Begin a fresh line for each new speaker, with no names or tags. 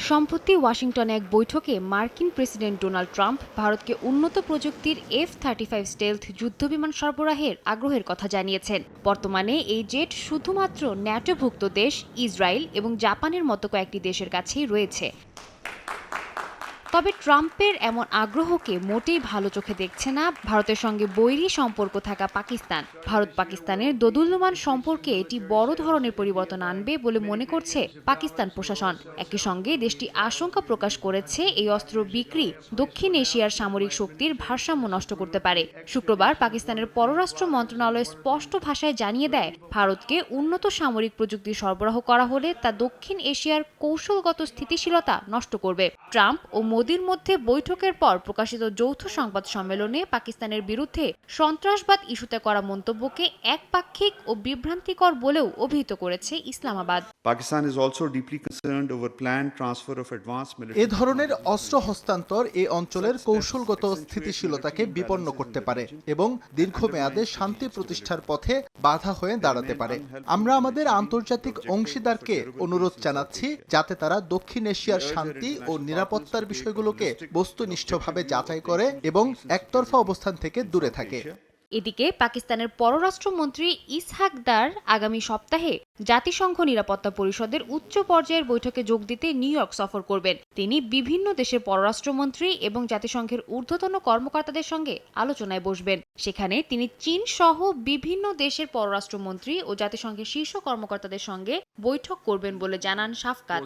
সম্প্রতি ওয়াশিংটনে এক বৈঠকে মার্কিন প্রেসিডেন্ট ডোনাল্ড ট্রাম্প ভারতকে উন্নত প্রযুক্তির F-35 স্টেলথ যুদ্ধবিমান সরবরাহের আগ্রহের কথা জানিয়েছেন। বর্তমানে এই জেট শুধুমাত্র ন্যাটোভুক্ত দেশ ইসরায়েল এবং জাপানের মতো কয়েকটি দেশের কাছেই রয়েছে। তবে ট্রাম্পের এমন আগ্রহকে মোটেই ভালো চোখে দেখছে না ভারতের সঙ্গে বৈরী সম্পর্ক থাকা পাকিস্তান। ভারত পাকিস্তানের দোদুল্যমান সম্পর্কে এটি বড় ধরনের পরিবর্তন আনবে বলে মনে করছে পাকিস্তান প্রশাসন। একই সঙ্গে দেশটি আশঙ্কা প্রকাশ করেছে এই অস্ত্র বিক্রি দক্ষিণ এশিয়ার সামরিক শক্তির ভারসাম্য নষ্ট করতে পারে। শুক্রবার পাকিস্তানের পররাষ্ট্র মন্ত্রণালয় স্পষ্ট ভাষায় জানিয়ে দেয়, ভারতকে উন্নত সামরিক প্রযুক্তি সরবরাহ করা হলে তা দক্ষিণ এশিয়ার কৌশলগত স্থিতিশীলতা নষ্ট করবে। ট্রাম্প ও মোদির মধ্যে বৈঠকের পর প্রকাশিত যৌথ সংবাদ সম্মেলনে পাকিস্তানের বিরুদ্ধে সন্ত্রাসবাদ ইস্যুতে করা মন্তব্যকে একপাক্ষিক ও বিভ্রান্তিকর বলেও অভিহিত করেছে ইসলামাবাদ।
এ ধরনের অস্ত্র হস্তান্তর এই অঞ্চলের কৌশলগত স্থিতিশীলতাকে বিপন্ন করতে পারে এবং দীর্ঘমেয়াদে শান্তি প্রতিষ্ঠার পথে বাধা হয়ে দাঁড়াতে পারে। আমরা আমাদের আন্তর্জাতিক অংশীদারকে অনুরোধ জানাচ্ছি যাতে তারা দক্ষিণ এশিয়ার শান্তি ও নিরাপত্তার বিষয়গুলোকে বস্তুনিষ্ঠভাবে যাচাই করে এবং একতরফা অবস্থান থেকে দূরে থাকে।
এদিকে পাকিস্তানের পররাষ্ট্রমন্ত্রী ইসহাক দার আগামী সপ্তাহে জাতিসংঘ নিরাপত্তা পরিষদের উচ্চ পর্যায়ের বৈঠকে যোগ দিতে নিউ ইয়র্ক সফর করবেন। তিনি বিভিন্ন দেশের পররাষ্ট্রমন্ত্রী এবং জাতিসংঘের ঊর্ধ্বতন কর্মকর্তাদের সঙ্গে আলোচনায় বসবেন। সেখানে তিনি চীন সহ বিভিন্ন দেশের পররাষ্ট্রমন্ত্রী ও জাতিসংঘের শীর্ষ কর্মকর্তাদের সঙ্গে বৈঠক করবেন বলে জানান শাফকাত।